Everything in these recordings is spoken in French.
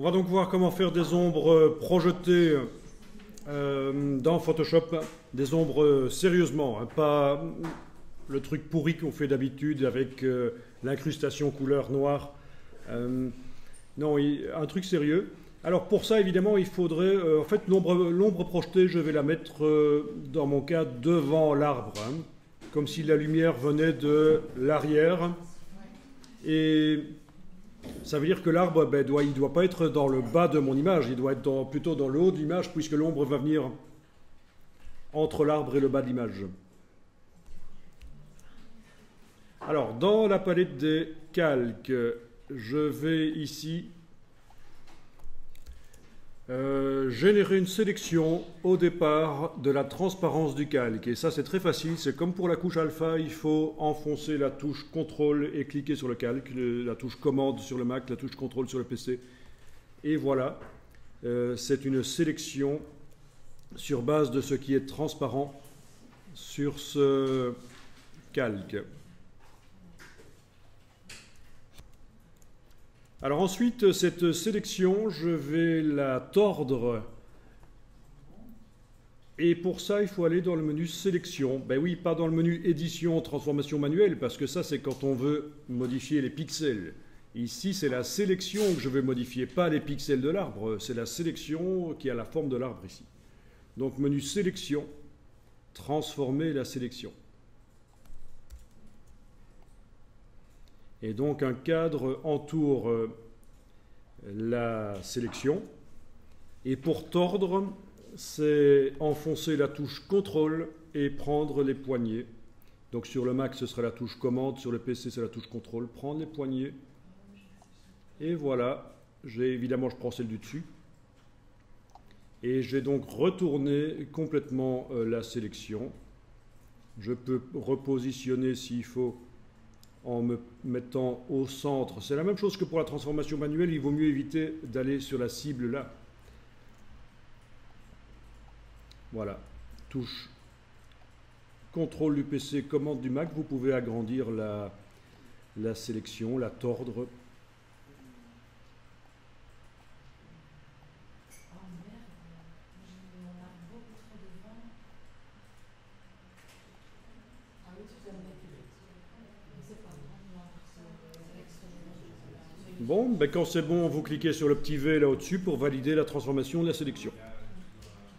On va donc voir comment faire des ombres projetées dans Photoshop, des ombres sérieusement, hein, pas le truc pourri qu'on fait d'habitude avec l'incrustation couleur noire. Non, un truc sérieux. Alors pour ça, évidemment, il faudrait... en fait, l'ombre projetée, je vais la mettre, dans mon cas, devant l'arbre, hein, comme si la lumière venait de l'arrière. Et ça veut dire que l'arbre, ben, il ne doit pas être dans le bas de mon image, il doit être plutôt dans le haut de l'image, puisque l'ombre va venir entre l'arbre et le bas de l'image. Alors, dans la palette des calques, je vais ici générer une sélection au départ de la transparence du calque. Et ça, c'est très facile. C'est comme pour la couche alpha, il faut enfoncer la touche CTRL et cliquer sur le calque, la touche commande sur le Mac, la touche CTRL sur le PC. Et voilà, c'est une sélection sur base de ce qui est transparent sur ce calque. Alors ensuite, cette sélection, je vais la tordre. Et pour ça, il faut aller dans le menu Sélection. Ben oui, pas dans le menu Édition, Transformation manuelle, parce que ça, c'est quand on veut modifier les pixels. Ici, c'est la sélection que je veux modifier, pas les pixels de l'arbre. C'est la sélection qui a la forme de l'arbre ici. Donc, menu Sélection, transformer la sélection. Et donc un cadre entoure la sélection. Et pour tordre, c'est enfoncer la touche CTRL et prendre les poignées. Donc sur le Mac, ce sera la touche commande, sur le PC, c'est la touche CTRL, prendre les poignées. Et voilà, évidemment, je prends celle du dessus. Et j'ai donc retourné complètement la sélection. Je peux repositionner s'il faut, en me mettant au centre. C'est la même chose que pour la transformation manuelle, il vaut mieux éviter d'aller sur la cible là. Voilà, touche CTRL du PC, commande du Mac, vous pouvez agrandir la sélection, la tordre. Bon, ben quand c'est bon, vous cliquez sur le petit V là au-dessus pour valider la transformation de la sélection.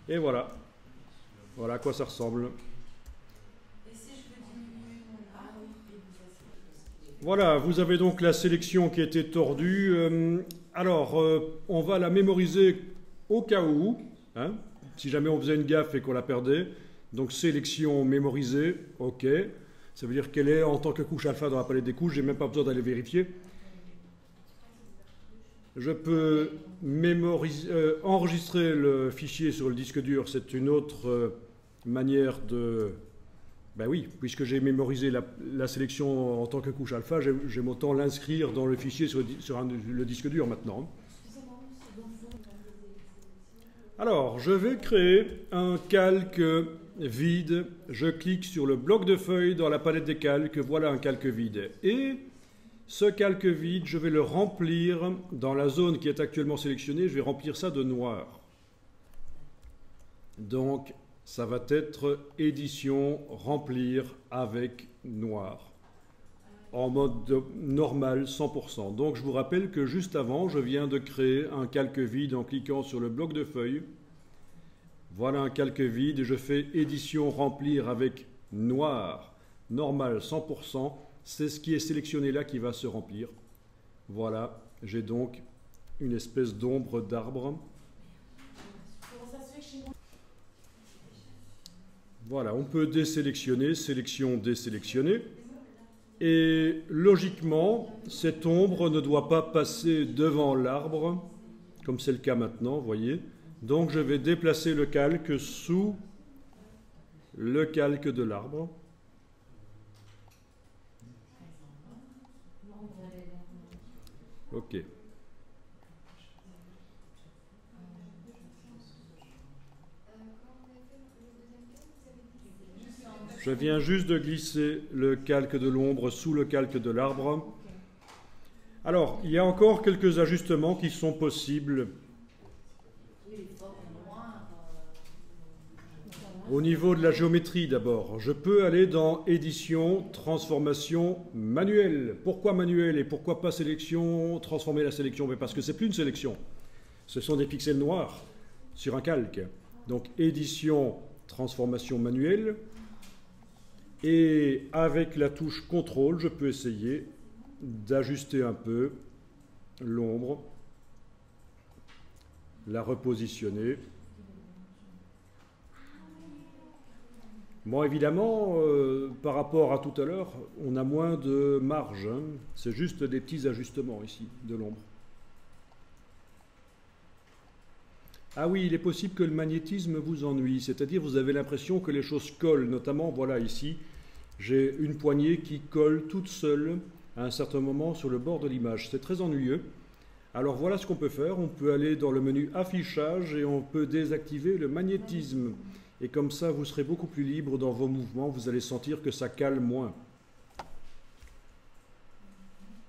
Et voilà. Voilà à quoi ça ressemble. Voilà, vous avez donc la sélection qui a été tordue. Alors, on va la mémoriser au cas où, hein, si jamais on faisait une gaffe et qu'on la perdait. Donc, sélection mémorisée, OK. Ça veut dire qu'elle est en tant que couche alpha dans la palette des couches, j'ai même pas besoin d'aller vérifier. Je peux enregistrer le fichier sur le disque dur, c'est une autre manière de... Ben oui, puisque j'ai mémorisé la sélection en tant que couche alpha, j'aime autant l'inscrire dans le fichier sur le disque dur maintenant. Alors, je vais créer un calque vide. Je clique sur le bloc de feuilles dans la palette des calques. Voilà un calque vide. Et ce calque vide, je vais le remplir dans la zone qui est actuellement sélectionnée. Je vais remplir ça de noir. Donc, ça va être édition, remplir avec noir. En mode normal, 100%. Donc, je vous rappelle que juste avant, je viens de créer un calque vide en cliquant sur le bloc de feuilles. Voilà un calque vide et je fais édition, remplir avec noir. Normal, 100%. C'est ce qui est sélectionné là qui va se remplir. Voilà, j'ai donc une espèce d'ombre d'arbre. Voilà, on peut désélectionner, sélection, désélectionner. Et logiquement, cette ombre ne doit pas passer devant l'arbre, comme c'est le cas maintenant, vous voyez. Donc je vais déplacer le calque sous le calque de l'arbre. OK. Je viens juste de glisser le calque de l'ombre sous le calque de l'arbre. Alors, il y a encore quelques ajustements qui sont possibles. Au niveau de la géométrie d'abord, je peux aller dans édition, transformation manuelle. Pourquoi manuelle et pourquoi pas sélection, transformer la sélection? Mais parce que c'est plus une sélection. Ce sont des pixels noirs sur un calque. Donc édition, transformation manuelle. Et avec la touche contrôle, je peux essayer d'ajuster un peu l'ombre, la repositionner. Bon, évidemment, par rapport à tout à l'heure, on a moins de marge. Hein. C'est juste des petits ajustements ici de l'ombre. Ah oui, il est possible que le magnétisme vous ennuie, c'est-à-dire vous avez l'impression que les choses collent, notamment, voilà, ici, j'ai une poignée qui colle toute seule à un certain moment sur le bord de l'image. C'est très ennuyeux. Alors voilà ce qu'on peut faire. On peut aller dans le menu affichage et on peut désactiver le magnétisme. Et comme ça, vous serez beaucoup plus libre dans vos mouvements. Vous allez sentir que ça cale moins.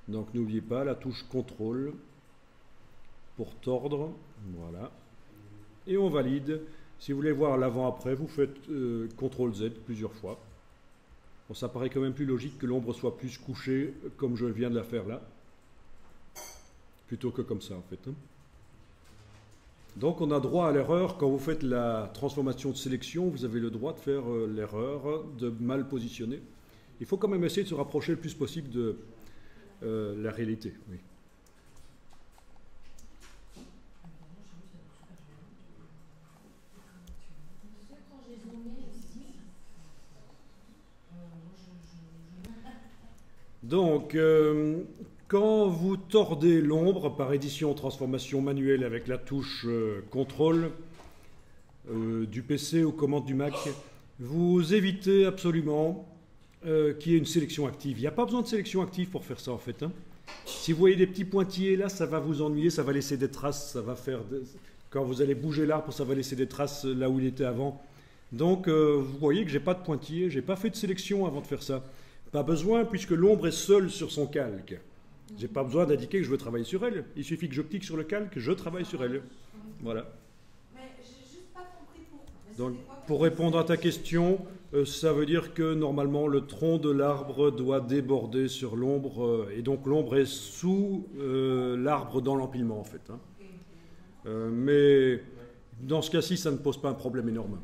Donc n'oubliez pas la touche contrôle pour tordre. Voilà. Et on valide. Si vous voulez voir l'avant-après, vous faites CTRL Z plusieurs fois. Bon, ça paraît quand même plus logique que l'ombre soit plus couchée comme je viens de la faire là, plutôt que comme ça en fait. Donc on a droit à l'erreur. Quand vous faites la transformation de sélection, vous avez le droit de faire l'erreur de mal positionner. Il faut quand même essayer de se rapprocher le plus possible de la réalité. Oui. Donc, quand vous tordez l'ombre par édition transformation manuelle avec la touche contrôle du PC ou commande du Mac, vous évitez absolument qu'il y ait une sélection active. Il n'y a pas besoin de sélection active pour faire ça en fait. Hein. Si vous voyez des petits pointillés là, ça va vous ennuyer, ça va laisser des traces, ça va faire quand vous allez bouger l'arbre, ça va laisser des traces là où il était avant. Donc vous voyez que j'ai pas de pointillés, j'ai pas fait de sélection avant de faire ça. Pas besoin, puisque l'ombre est seule sur son calque. Je n'ai pas besoin d'indiquer que je veux travailler sur elle. Il suffit que je clique sur le calque, je travaille sur elle. Voilà. Mais j'ai juste pas compris pourquoi. Donc, pour répondre à ta question, ça veut dire que normalement le tronc de l'arbre doit déborder sur l'ombre, et donc l'ombre est sous l'arbre dans l'empilement en fait. Hein. Mais dans ce cas-ci, ça ne pose pas un problème énorme.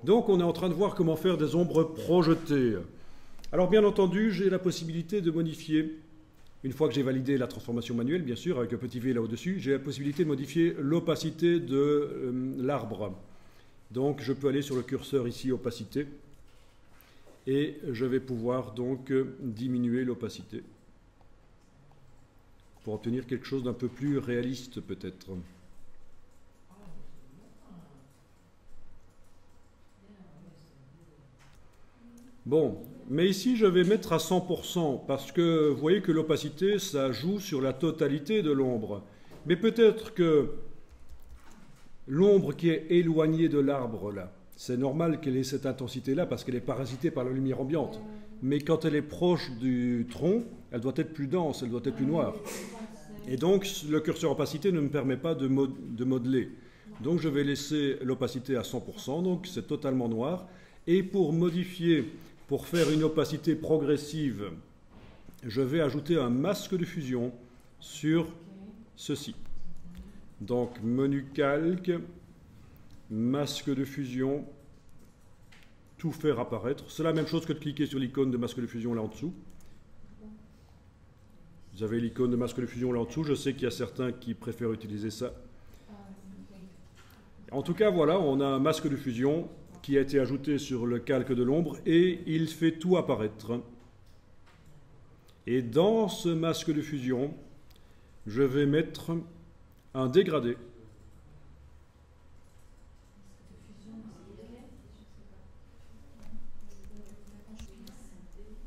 Donc on est en train de voir comment faire des ombres projetées. Alors bien entendu, j'ai la possibilité de modifier, une fois que j'ai validé la transformation manuelle, bien sûr, avec un petit V là au-dessus, j'ai la possibilité de modifier l'opacité de l'arbre. Donc je peux aller sur le curseur ici, opacité, et je vais pouvoir donc diminuer l'opacité pour obtenir quelque chose d'un peu plus réaliste peut-être. Bon, mais ici je vais mettre à 100% parce que vous voyez que l'opacité, ça joue sur la totalité de l'ombre. Mais peut-être que l'ombre qui est éloignée de l'arbre là, c'est normal qu'elle ait cette intensité-là parce qu'elle est parasitée par la lumière ambiante. Mais quand elle est proche du tronc, elle doit être plus dense, elle doit être plus noire. Et donc le curseur opacité ne me permet pas de modeler. Donc je vais laisser l'opacité à 100%, donc c'est totalement noir. Et pour modifier, pour faire une opacité progressive, je vais ajouter un masque de fusion sur ceci. Donc menu calque, masque de fusion, tout faire apparaître. C'est la même chose que de cliquer sur l'icône de masque de fusion là en dessous. Vous avez l'icône de masque de fusion là en dessous. Je sais qu'il y a certains qui préfèrent utiliser ça. En tout cas, voilà, on a un masque de fusion qui a été ajouté sur le calque de l'ombre et il fait tout apparaître. Et dans ce masque de fusion, je vais mettre un dégradé.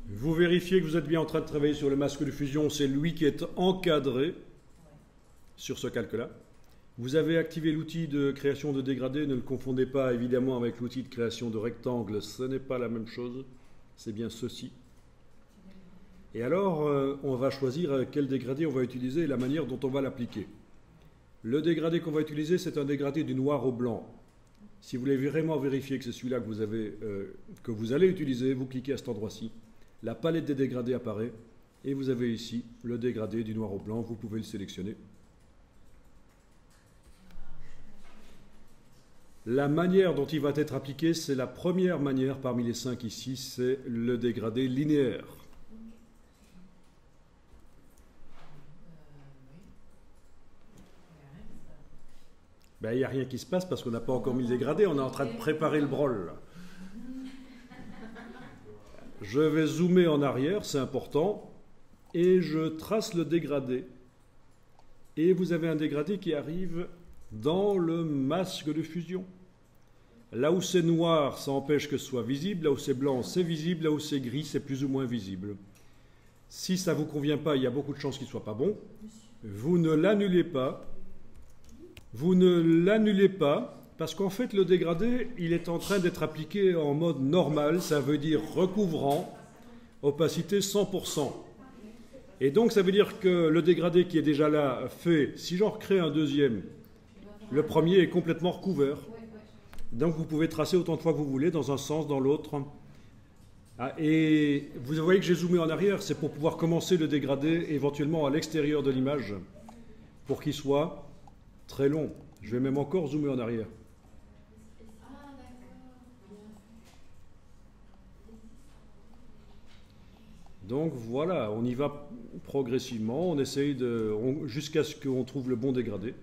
Vous vérifiez que vous êtes bien en train de travailler sur le masque de fusion, c'est lui qui est encadré sur ce calque-là. Vous avez activé l'outil de création de dégradé, ne le confondez pas évidemment avec l'outil de création de rectangle, ce n'est pas la même chose, c'est bien ceci. Et alors, on va choisir quel dégradé on va utiliser et la manière dont on va l'appliquer. Le dégradé qu'on va utiliser, c'est un dégradé du noir au blanc. Si vous voulez vraiment vérifier que c'est celui-là que vous allez utiliser, vous cliquez à cet endroit-ci. La palette des dégradés apparaît et vous avez ici le dégradé du noir au blanc. Vous pouvez le sélectionner. La manière dont il va être appliqué, c'est la première manière parmi les 5 ici, c'est le dégradé linéaire. Ben, il n'y a rien qui se passe parce qu'on n'a pas encore mis le dégradé, on est en train de préparer le brol. Je vais zoomer en arrière, c'est important, et je trace le dégradé. Et vous avez un dégradé qui arrive dans le masque de fusion. Là où c'est noir, ça empêche que ce soit visible, là où c'est blanc, c'est visible, là où c'est gris, c'est plus ou moins visible. Si ça ne vous convient pas, il y a beaucoup de chances qu'il ne soit pas bon. Vous ne l'annulez pas. Vous ne l'annulez pas parce qu'en fait le dégradé il est en train d'être appliqué en mode normal, ça veut dire recouvrant, opacité 100%. Et donc ça veut dire que le dégradé qui est déjà là fait, si j'en recrée un deuxième, le premier est complètement recouvert. Donc vous pouvez tracer autant de fois que vous voulez, dans un sens, dans l'autre. Ah, et vous voyez que j'ai zoomé en arrière, c'est pour pouvoir commencer le dégradé éventuellement à l'extérieur de l'image, pour qu'il soit très long. Je vais même encore zoomer en arrière. Donc voilà, on y va progressivement, on essaye jusqu'à ce qu'on trouve le bon dégradé.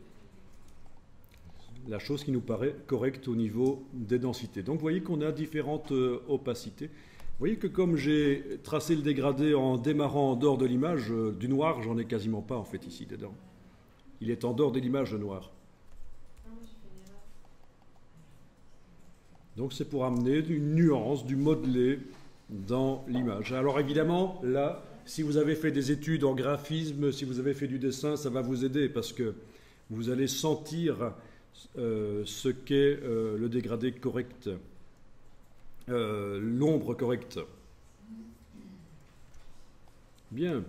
La chose qui nous paraît correcte au niveau des densités. Donc vous voyez qu'on a différentes opacités. Vous voyez que comme j'ai tracé le dégradé en démarrant en dehors de l'image, du noir, j'en ai quasiment pas en fait ici dedans. Il est en dehors de l'image, le noir. Donc c'est pour amener une nuance, du modelé dans l'image. Alors évidemment, là, si vous avez fait des études en graphisme, si vous avez fait du dessin, ça va vous aider parce que vous allez sentir ce qu'est le dégradé correct, l'ombre correcte. Bien.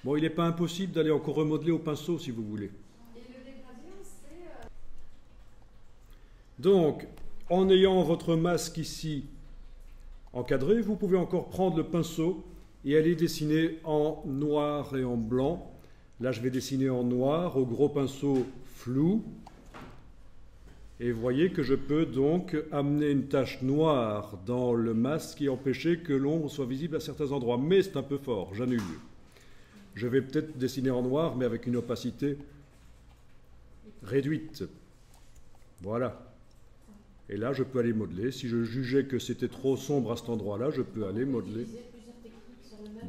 Bon, il n'est pas impossible d'aller encore remodeler au pinceau si vous voulez. Et le dégradé, c'est... Donc, en ayant votre masque ici encadré, vous pouvez encore prendre le pinceau et aller dessiner en noir et en blanc. Là, je vais dessiner en noir au gros pinceau flou. Et vous voyez que je peux donc amener une tache noire dans le masque et empêcher que l'ombre soit visible à certains endroits. Mais c'est un peu fort, j'annule. Je vais peut-être dessiner en noir, mais avec une opacité réduite. Voilà. Et là, je peux aller modeler. Si je jugeais que c'était trop sombre à cet endroit-là, je peux aller modeler.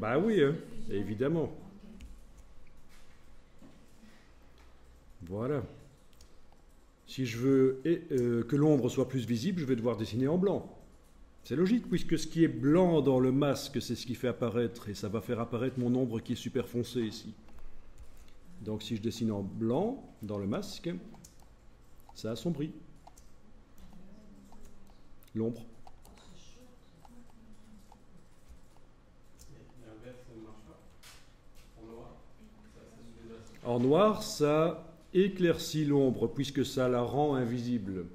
Bah oui, hein, évidemment. Voilà. Si je veux que l'ombre soit plus visible, je vais devoir dessiner en blanc. C'est logique, puisque ce qui est blanc dans le masque, c'est ce qui fait apparaître, et ça va faire apparaître mon ombre qui est super foncée ici. Donc si je dessine en blanc dans le masque, ça assombrit l'ombre. En noir, ça éclaircit l'ombre, puisque ça la rend invisible.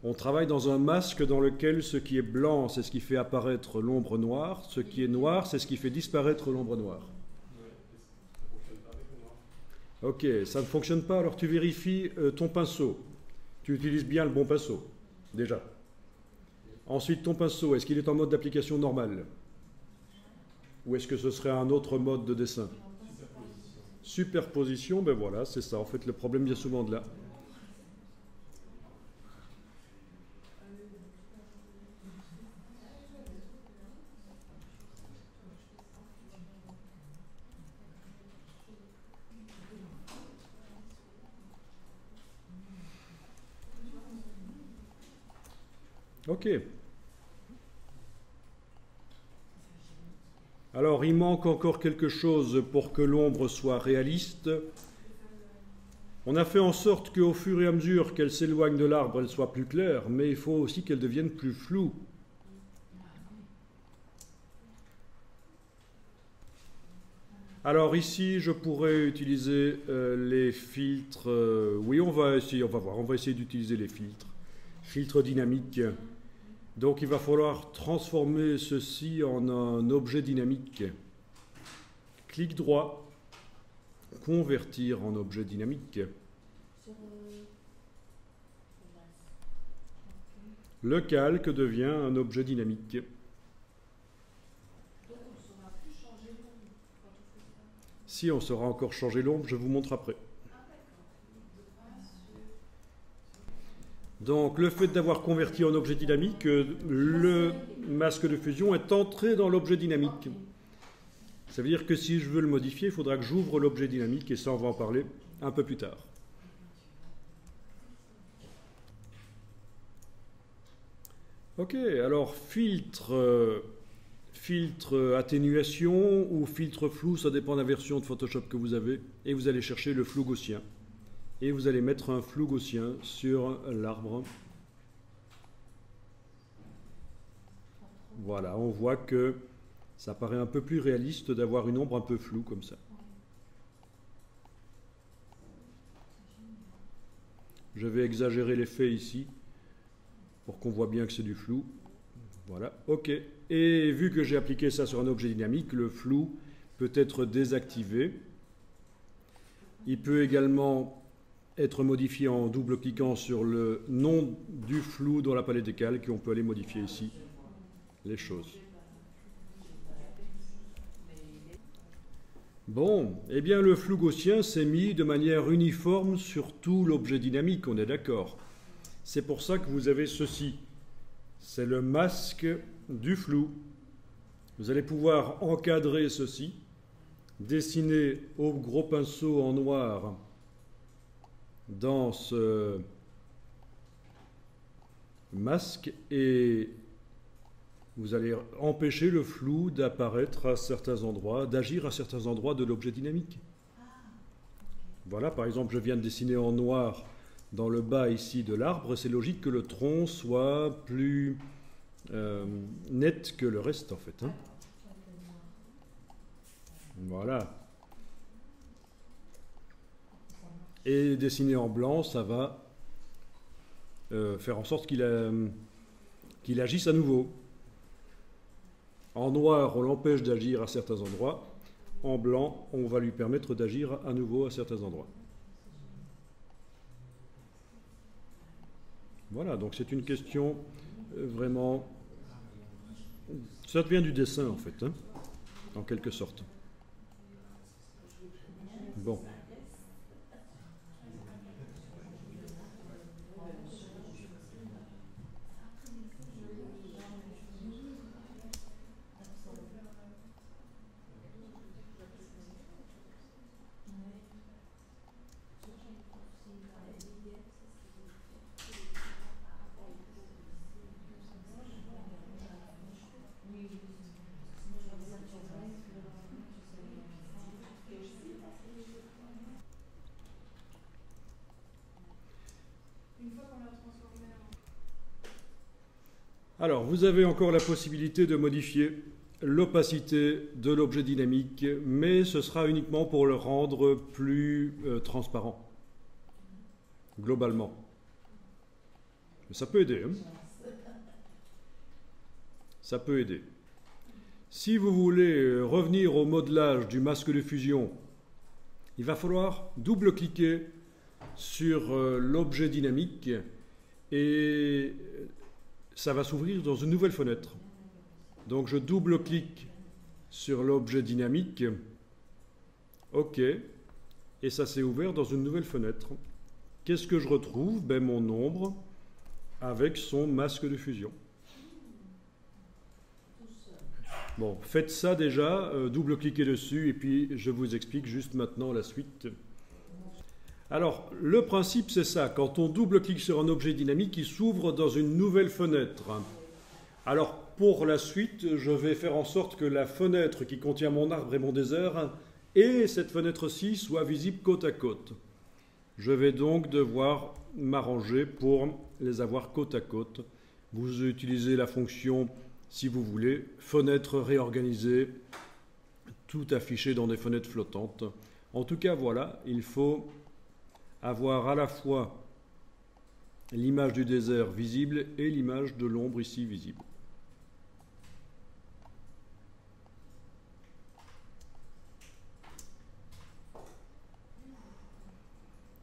On travaille dans un masque dans lequel ce qui est blanc, c'est ce qui fait apparaître l'ombre noire, ce qui est noir, c'est ce qui fait disparaître l'ombre noire. Ok, ça ne fonctionne pas, alors tu vérifies ton pinceau. Tu utilises bien le bon pinceau, déjà. Ensuite, ton pinceau, est-ce qu'il est en mode d'application normale? Ou est-ce que ce serait un autre mode de dessin? Superposition, ben voilà, c'est ça. En fait, le problème vient souvent de là. Ok. Alors, il manque encore quelque chose pour que l'ombre soit réaliste. On a fait en sorte qu'au fur et à mesure qu'elle s'éloigne de l'arbre, elle soit plus claire, mais il faut aussi qu'elle devienne plus floue. Alors ici, je pourrais utiliser les filtres. Oui, on va voir. On va essayer d'utiliser les filtres. Filtres dynamiques. Donc il va falloir transformer ceci en un objet dynamique. Clic droit, convertir en objet dynamique. Le calque devient un objet dynamique. Si on saura encore changer l'ombre, je vous montre après. Donc le fait d'avoir converti en objet dynamique, le masque de fusion est entré dans l'objet dynamique. Ça veut dire que si je veux le modifier, il faudra que j'ouvre l'objet dynamique, et ça on va en parler un peu plus tard. Ok, alors filtre atténuation ou filtre flou, ça dépend de la version de Photoshop que vous avez, et vous allez chercher le flou gaussien. Et vous allez mettre un flou gaussien sur l'arbre. Voilà, on voit que ça paraît un peu plus réaliste d'avoir une ombre un peu floue comme ça. Je vais exagérer l'effet ici pour qu'on voit bien que c'est du flou. Voilà, ok. Et vu que j'ai appliqué ça sur un objet dynamique, le flou peut être désactivé. Il peut également être modifié en double-cliquant sur le nom du flou dans la palette des calques, et on peut aller modifier ici les choses. Bon, eh bien le flou gaussien s'est mis de manière uniforme sur tout l'objet dynamique, on est d'accord. C'est pour ça que vous avez ceci. C'est le masque du flou. Vous allez pouvoir encadrer ceci, dessiner au gros pinceau en noir dans ce masque, et vous allez empêcher le flou d'apparaître à certains endroits, d'agir à certains endroits de l'objet dynamique. Voilà, par exemple, je viens de dessiner en noir dans le bas ici de l'arbre, c'est logique que le tronc soit plus net que le reste en fait. Hein. Voilà. Et dessiner en blanc, ça va faire en sorte qu'il agisse à nouveau. En noir, on l'empêche d'agir à certains endroits. En blanc, on va lui permettre d'agir à nouveau à certains endroits. Voilà, donc c'est une question vraiment... Ça devient du dessin en fait, hein, en quelque sorte. Bon. Alors, vous avez encore la possibilité de modifier l'opacité de l'objet dynamique, mais ce sera uniquement pour le rendre plus transparent, globalement. Mais ça peut aider. Hein. Ça peut aider. Si vous voulez revenir au modelage du masque de fusion, il va falloir double-cliquer sur l'objet dynamique et ça va s'ouvrir dans une nouvelle fenêtre. Donc je double-clique sur l'objet dynamique. OK. Et ça s'est ouvert dans une nouvelle fenêtre. Qu'est-ce que je retrouve? Ben, mon ombre avec son masque de fusion. Bon, faites ça déjà, double-cliquez dessus et puis je vous explique juste maintenant la suite. Alors, le principe, c'est ça. Quand on double-clique sur un objet dynamique, il s'ouvre dans une nouvelle fenêtre. Alors, pour la suite, je vais faire en sorte que la fenêtre qui contient mon arbre et mon désert et cette fenêtre-ci soient visibles côte à côte. Je vais donc devoir m'arranger pour les avoir côte à côte. Vous utilisez la fonction, si vous voulez, fenêtre réorganisée. tout affiché dans des fenêtres flottantes. En tout cas, voilà, il faut avoir à la fois l'image du désert visible et l'image de l'ombre ici visible.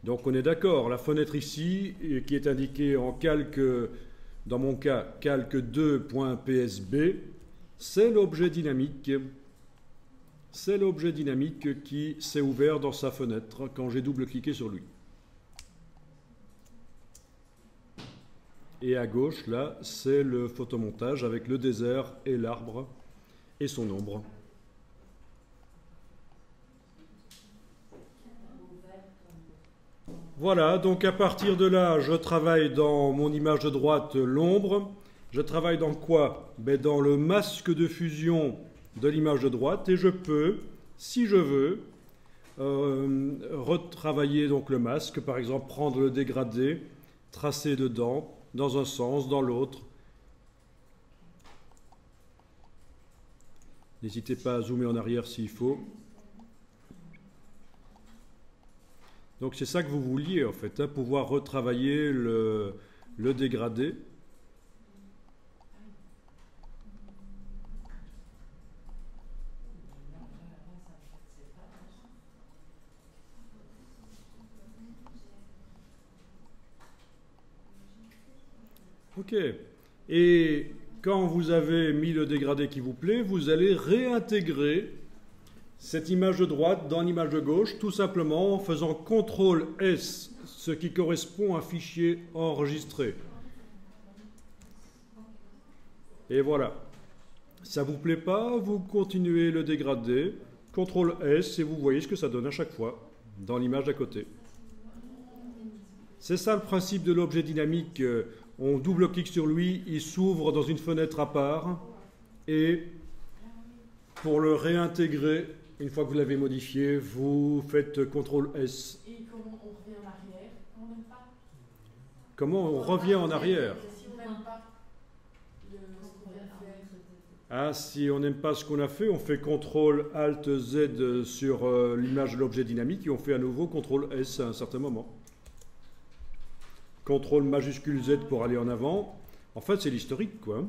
Donc on est d'accord, la fenêtre ici, qui est indiquée en calque, dans mon cas, calque 2.psb, c'est l'objet dynamique. C'est l'objet dynamique qui s'est ouvert dans sa fenêtre quand j'ai double-cliqué sur lui. Et à gauche, là, c'est le photomontage avec le désert et l'arbre et son ombre. Voilà, donc à partir de là, je travaille dans mon image de droite l'ombre. Je travaille dans quoi? Ben dans le masque de fusion de l'image de droite, et je peux, si je veux, retravailler donc le masque, par exemple prendre le dégradé, tracer dedans, dans un sens, dans l'autre. N'hésitez pas à zoomer en arrière s'il faut. Donc c'est ça que vous vouliez en fait, hein, pouvoir retravailler le dégradé. Ok. Et quand vous avez mis le dégradé qui vous plaît, vous allez réintégrer cette image de droite dans l'image de gauche, tout simplement en faisant CTRL-S, ce qui correspond à un fichier enregistré. Et voilà. Ça ne vous plaît pas, vous continuez le dégradé, CTRL-S, et vous voyez ce que ça donne à chaque fois dans l'image d'à côté. C'est ça le principe de l'objet dynamique. On double-clique sur lui, il s'ouvre dans une fenêtre à part, et pour le réintégrer, une fois que vous l'avez modifié, vous faites CTRL-S. Et comment on revient en arrière? On n'aime pas. Comment on revient en arrière? Si on n'aime pas ce qu'on vient de faire. Ah, si on n'aime pas ce qu'on a fait, on fait CTRL-ALT-Z sur l'image de l'objet dynamique et on fait à nouveau CTRL-S à un certain moment. CTRL majuscule Z pour aller en avant. En fait, c'est l'historique, quoi.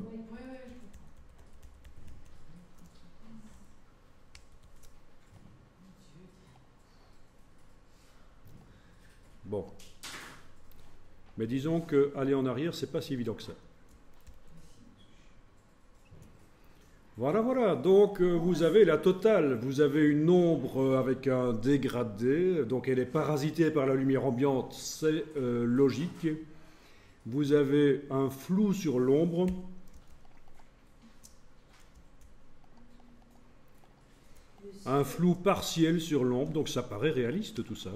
Bon. Mais disons que aller en arrière, c'est pas si évident que ça. Voilà, voilà. Donc, vous avez la totale. Vous avez une ombre avec un dégradé. Donc, elle est parasitée par la lumière ambiante. C'est logique. Vous avez un flou sur l'ombre. Un flou partiel sur l'ombre. Donc, ça paraît réaliste, tout ça.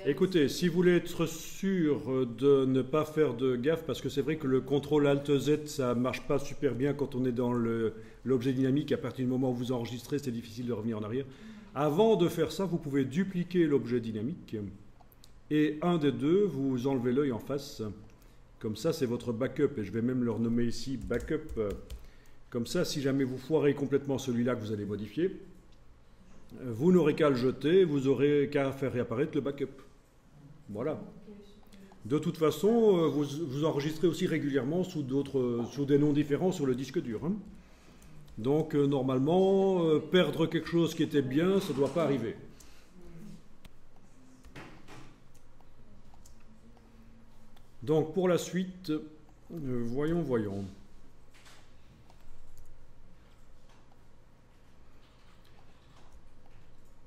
Écoutez, si vous voulez être sûr de ne pas faire de gaffe, parce que c'est vrai que le CTRL-ALT-Z, ça ne marche pas super bien quand on est dans l'objet dynamique. À partir du moment où vous enregistrez, c'est difficile de revenir en arrière. Avant de faire ça, vous pouvez dupliquer l'objet dynamique. Et un des deux, vous enlevez l'œil en face. Comme ça, c'est votre backup. Et je vais même le renommer ici backup. Comme ça, si jamais vous foirez complètement celui-là que vous allez modifier, vous n'aurez qu'à le jeter, vous n'aurez qu'à faire réapparaître le backup. Voilà. De toute façon, vous enregistrez aussi régulièrement sous des noms différents sur le disque dur. Hein. Donc, normalement, perdre quelque chose qui était bien, ça ne doit pas arriver. Donc, pour la suite, voyons.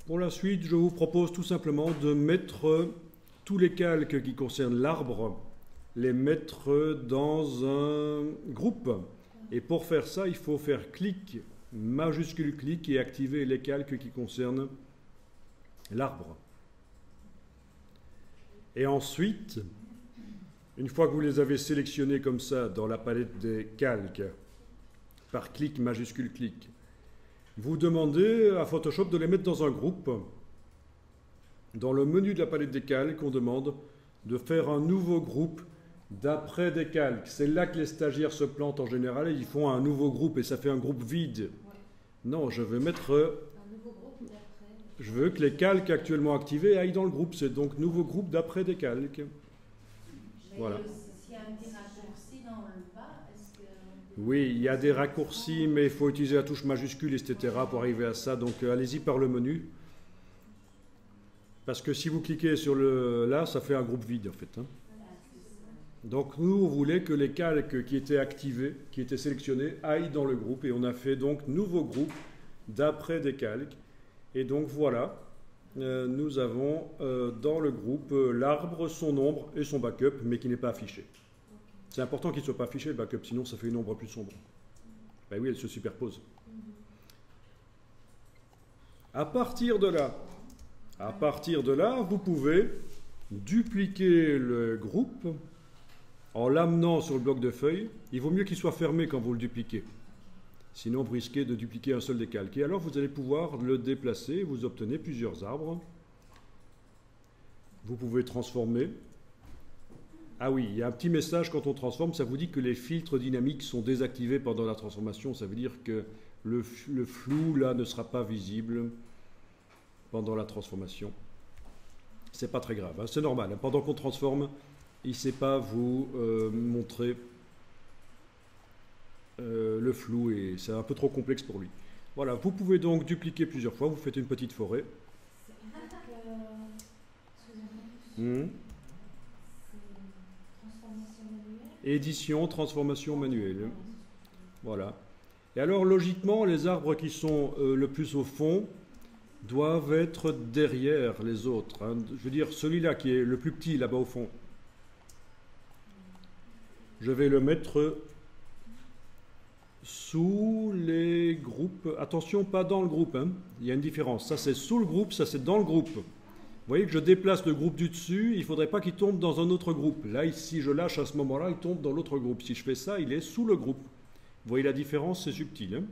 Pour la suite, je vous propose tout simplement de mettre tous les calques qui concernent l'arbre, les mettre dans un groupe. Et pour faire ça, il faut faire clic, majuscule clic, et activer les calques qui concernent l'arbre. Et ensuite, une fois que vous les avez sélectionnés comme ça dans la palette des calques, par clic, majuscule clic, vous demandez à Photoshop de les mettre dans un groupe. Dans le menu de la palette des calques, on demande de faire un nouveau groupe d'après des calques. C'est là que les stagiaires se plantent en général et ils font un nouveau groupe et ça fait un groupe vide. Non, je veux mettre... Un nouveau groupe d'après. Je veux que les calques actuellement activés aillent dans le groupe. C'est donc nouveau groupe d'après des calques. Mais Voilà. s'il y a un petit raccourci dans le bas, est-ce que. Oui, il y a des raccourcis, mais il faut utiliser la touche majuscule, etc. pour arriver à ça. Donc allez-y par le menu. Parce que si vous cliquez sur le... Là, ça fait un groupe vide, en fait. Hein. Donc nous, on voulait que les calques qui étaient activés, qui étaient sélectionnés, aillent dans le groupe. Et on a fait donc nouveau groupe d'après des calques. Et donc voilà, nous avons dans le groupe l'arbre, son ombre et son backup, mais qui n'est pas affiché. C'est important qu'il ne soit pas affiché, le backup, sinon ça fait une ombre plus sombre. Ben oui, elle se superpose. À partir de là, vous pouvez dupliquer le groupe en l'amenant sur le bloc de feuilles. Il vaut mieux qu'il soit fermé quand vous le dupliquez. Sinon, vous risquez de dupliquer un seul des calques. Et alors, vous allez pouvoir le déplacer. Vous obtenez plusieurs arbres. Vous pouvez transformer. Ah oui, il y a un petit message quand on transforme. Ça vous dit que les filtres dynamiques sont désactivés pendant la transformation. Ça veut dire que le flou, là, ne sera pas visible pendant la transformation. C'est pas très grave. Hein, c'est normal. Pendant qu'on transforme, il ne sait pas vous montrer le flou et c'est un peu trop complexe pour lui. Voilà, vous pouvez donc dupliquer plusieurs fois, vous faites une petite forêt. Transformation manuelle. Édition, transformation manuelle. Voilà. Et alors, logiquement, les arbres qui sont le plus au fond doivent être derrière les autres. Hein. Je veux dire, celui-là qui est le plus petit, là-bas au fond, je vais le mettre sous les groupes. Attention, pas dans le groupe. Hein. Il y a une différence. Ça, c'est sous le groupe, ça, c'est dans le groupe. Vous voyez que je déplace le groupe du dessus, il ne faudrait pas qu'il tombe dans un autre groupe. Là, si je lâche à ce moment-là, il tombe dans l'autre groupe. Si je fais ça, il est sous le groupe. Vous voyez la différence, c'est subtil. Hein.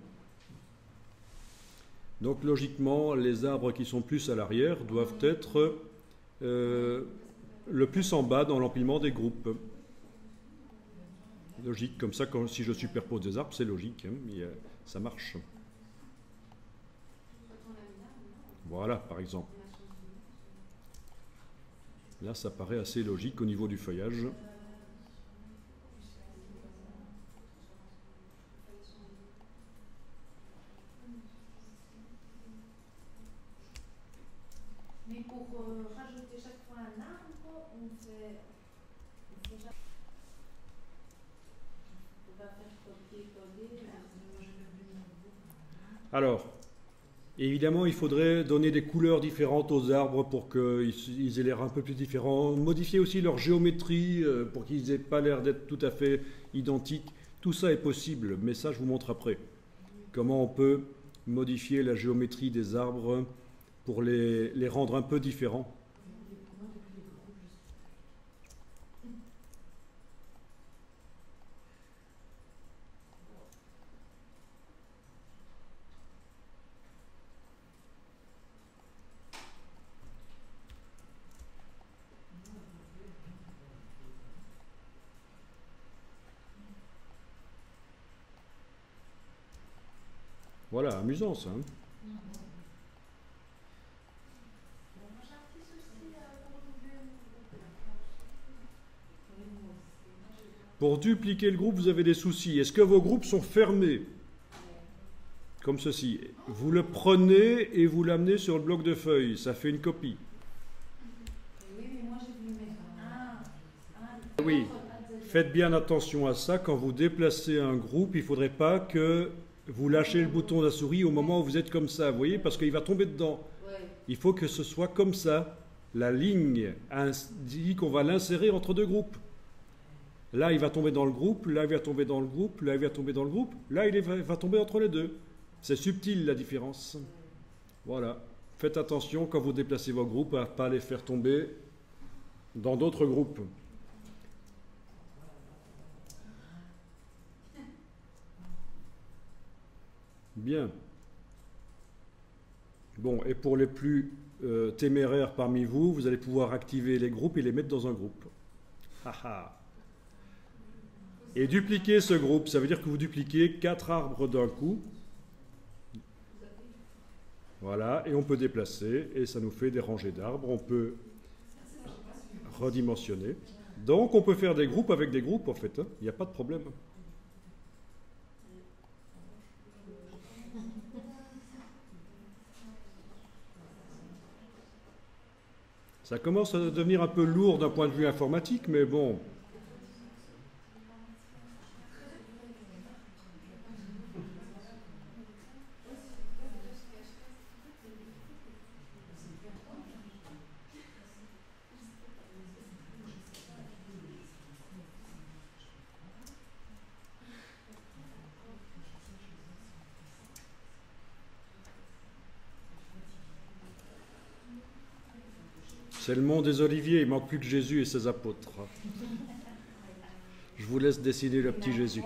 Donc, logiquement, les arbres qui sont plus à l'arrière doivent être le plus en bas dans l'empilement des groupes. Logique, comme ça, si je superpose des arbres, c'est logique, hein, ça marche. Voilà, par exemple. Là, ça paraît assez logique au niveau du feuillage. Mais pour rajouter chaque fois un arbre, on fait chaque... On va faire copier-coller. Alors, évidemment, il faudrait donner des couleurs différentes aux arbres pour qu'ils aient l'air un peu plus différents. Modifier aussi leur géométrie pour qu'ils n'aient pas l'air d'être tout à fait identiques. Tout ça est possible, mais ça, je vous montre après. Comment on peut modifier la géométrie des arbres pour les rendre un peu différents. Voilà, amusant ça. Hein. Pour dupliquer le groupe, vous avez des soucis. Est-ce que vos groupes sont fermés? Comme ceci. Vous le prenez et vous l'amenez sur le bloc de feuilles. Ça fait une copie. Oui, mais moi j'ai voulu mettre un. Oui. Faites bien attention à ça. Quand vous déplacez un groupe, il ne faudrait pas que vous lâchez le bouton de la souris au moment où vous êtes comme ça. Vous voyez, parce qu'il va tomber dedans. Il faut que ce soit comme ça. La ligne dit qu'on va l'insérer entre deux groupes. Là, il va tomber dans le groupe, là, il va tomber dans le groupe, là, il va tomber dans le groupe, là, il va tomber entre les deux. C'est subtil, la différence. Voilà. Faites attention quand vous déplacez vos groupes à ne pas les faire tomber dans d'autres groupes. Bien. Bon, et pour les plus téméraires parmi vous, vous allez pouvoir activer les groupes et les mettre dans un groupe. Haha. Et dupliquer ce groupe, ça veut dire que vous dupliquez 4 arbres d'un coup. Voilà, et on peut déplacer, et ça nous fait des rangées d'arbres. On peut redimensionner. Donc on peut faire des groupes avec des groupes, en fait. Hein. Il n'y a pas de problème. Ça commence à devenir un peu lourd d'un point de vue informatique, mais bon. C'est le mont des Oliviers, il ne manque plus que Jésus et ses apôtres. Je vous laisse dessiner le petit Jésus.